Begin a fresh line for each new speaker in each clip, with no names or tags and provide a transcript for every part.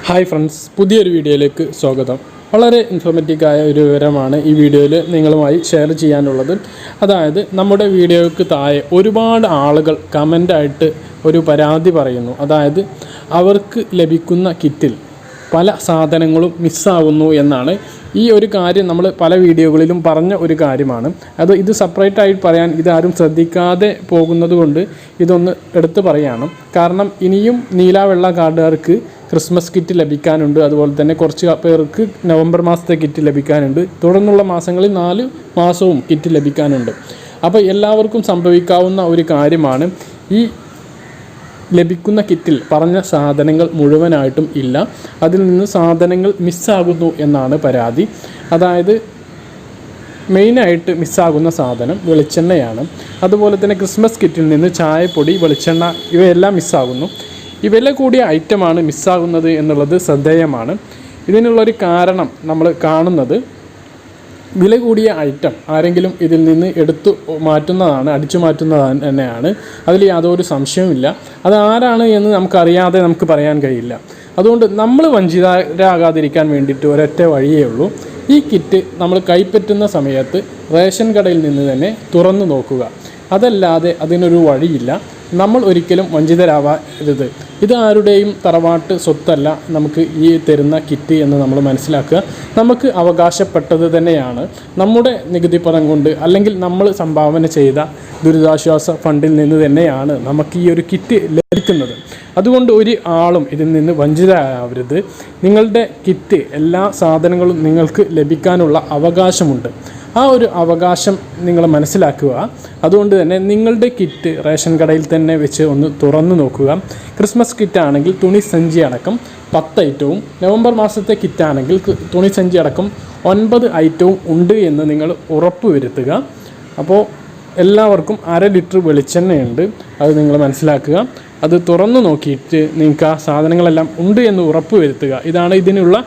Hi friends, പുതിയൊരു വീഡിയോയിലേക്ക് സ്വാഗതം. വളരെ ഇൻഫോർമേറ്റീവായ ഒരു വിവരമാണ് ഈ വീഡിയോയിൽ നിങ്ങളുമായി ഷെയർ ചെയ്യാനുള്ളത്. അതായത് നമ്മുടെ വീഡിയോയ്ക്ക് താഴെ ഒരുപാട് ആളുകൾ കമൻ്റായിട്ട് ഒരു പരാതി പറയുന്നു. അതായത് അവർക്ക് ലഭിക്കുന്ന കിറ്റിൽ പല സാധനങ്ങളും മിസ്സാവുന്നു എന്നാണ്. ഈ ഒരു കാര്യം നമ്മൾ പല വീഡിയോകളിലും പറഞ്ഞ ഒരു കാര്യമാണ്. ഇത് സെപ്പറേറ്റായിട്ട് പറയാൻ ഇതാരും ശ്രദ്ധിക്കാതെ പോകുന്നത് കൊണ്ട് ഇതൊന്ന് എടുത്ത് പറയാണ്. കാരണം ഇനിയും നീല വെള്ള കാർഡുകാർക്ക് ക്രിസ്മസ് കിറ്റ് ലഭിക്കാനുണ്ട്. അതുപോലെ തന്നെ കുറച്ച് പേർക്ക് നവംബർ മാസത്തെ കിറ്റ് ലഭിക്കാനുണ്ട്. തുടർന്നുള്ള മാസങ്ങളിൽ 4 മാസവും കിറ്റ് ലഭിക്കാനുണ്ട്. അപ്പോൾ എല്ലാവർക്കും സംഭവിക്കാവുന്ന ഒരു കാര്യമാണ്. ഈ ലഭിക്കുന്ന കിറ്റിൽ പറഞ്ഞ സാധനങ്ങൾ മുഴുവനായിട്ടും ഇല്ല. അതിൽ നിന്ന് സാധനങ്ങൾ മിസ്സാകുന്നു എന്നാണ് പരാതി. അതായത് മെയിനായിട്ട് മിസ്സാകുന്ന സാധനം വെളിച്ചെണ്ണയാണ്. അതുപോലെ തന്നെ ക്രിസ്മസ് കിറ്റിൽ നിന്ന് ചായപ്പൊടി, വെളിച്ചെണ്ണ ഇവയെല്ലാം മിസ്സാകുന്നു. ഈ വില കൂടിയ ഐറ്റമാണ് മിസ്സാകുന്നത് എന്നുള്ളത് ശ്രദ്ധേയമാണ്. ഇതിനുള്ളൊരു കാരണം നമ്മൾ കാണുന്നത്, വില കൂടിയ ഐറ്റം ആരെങ്കിലും ഇതിൽ നിന്ന് എടുത്തു മാറ്റുന്നതാണ്, അടിച്ചു മാറ്റുന്നതാണ് തന്നെയാണ്. അതിൽ യാതൊരു സംശയവുമില്ല. അത് ആരാണ് എന്ന് നമുക്കറിയാതെ നമുക്ക് പറയാൻ കഴിയില്ല. അതുകൊണ്ട് നമ്മൾ വഞ്ചിതരാകാതിരിക്കാൻ വേണ്ടിയിട്ട് ഒരൊറ്റ വഴിയേ ഉള്ളൂ. ഈ കിറ്റ് നമ്മൾ കൈപ്പറ്റുന്ന സമയത്ത് റേഷൻ കടയിൽ നിന്ന് തന്നെ തുറന്നു നോക്കുക. അതല്ലാതെ അതിനൊരു വഴിയില്ല. നമ്മൾ ഒരിക്കലും വഞ്ചിതരാവരുത്. ഇത് ആരുടെയും തറവാട്ട് സ്വത്തല്ല നമുക്ക് ഈ തരുന്ന കിറ്റ് എന്ന് നമ്മൾ മനസ്സിലാക്കുക. നമുക്ക് അവകാശപ്പെട്ടത് തന്നെയാണ്. നമ്മുടെ നികുതി പണം കൊണ്ട് അല്ലെങ്കിൽ നമ്മൾ സംഭാവന ചെയ്ത ദുരിതാശ്വാസ ഫണ്ടിൽ നിന്ന് തന്നെയാണ് നമുക്ക് ഈ ഒരു കിറ്റ് ലഭിക്കുന്നത്. അതുകൊണ്ട് ഒരു ആളും ഇതിൽ നിന്ന് വഞ്ചിതരാവരുത്. നിങ്ങളുടെ കിറ്റ്, എല്ലാ സാധനങ്ങളും നിങ്ങൾക്ക് ലഭിക്കാനുള്ള അവകാശമുണ്ട്. ആ ഒരു അവകാശം നിങ്ങൾ മനസ്സിലാക്കുക. അതുകൊണ്ട് തന്നെ നിങ്ങളുടെ കിറ്റ് റേഷൻ കടയിൽ തന്നെ വെച്ച് ഒന്ന് തുറന്നു നോക്കുക. ക്രിസ്മസ് കിറ്റാണെങ്കിൽ തുണിസഞ്ചി അടക്കം 10 ഐറ്റവും, നവംബർ മാസത്തെ കിറ്റാണെങ്കിൽ തുണിസഞ്ചി അടക്കം 9 ഐറ്റവും ഉണ്ട് എന്ന് നിങ്ങൾ ഉറപ്പ് വരുത്തുക. അപ്പോൾ എല്ലാവർക്കും 1/2 ലിറ്റർ വെളിച്ചെണ്ണയുണ്ട്, അത് നിങ്ങൾ മനസ്സിലാക്കുക. അത് തുറന്നു നോക്കിയിട്ട് നിങ്ങൾക്ക് ആ സാധനങ്ങളെല്ലാം ഉണ്ട് എന്ന് ഉറപ്പ് വരുത്തുക. ഇതാണ് ഇതിനുള്ള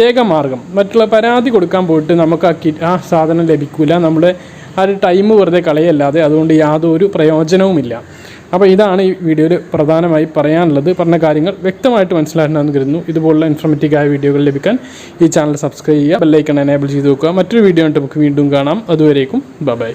ഏക മാർഗം. മറ്റുള്ള പരാതി കൊടുക്കാൻ പോയിട്ട് നമുക്ക് ആ സാധനം ലഭിക്കില്ല. നമ്മുടെ ആ ഒരു ടൈം വെറുതെ കളയല്ലാതെ അതുകൊണ്ട് യാതൊരു പ്രയോജനവുമില്ല. അപ്പോൾ ഇതാണ് ഈ വീഡിയോയിൽ പ്രധാനമായി പറയാനുള്ളത്. പറഞ്ഞ കാര്യങ്ങൾ വ്യക്തമായിട്ട് മനസ്സിലാക്കണമെന്ന് കരുതുന്നു. ഇതുപോലുള്ള ഇൻഫോർമേറ്റീവായ വീഡിയോകൾ ലഭിക്കാൻ ഈ ചാനൽ സബ്സ്ക്രൈബ് ചെയ്യുക, ബെൽ ഐക്കൺ എനേബിൾ ചെയ്ത് വെക്കുക. മറ്റൊരു വീഡിയോ ആയിട്ട് നമുക്ക് വീണ്ടും കാണാം. അതുവരേക്കും ബൈ.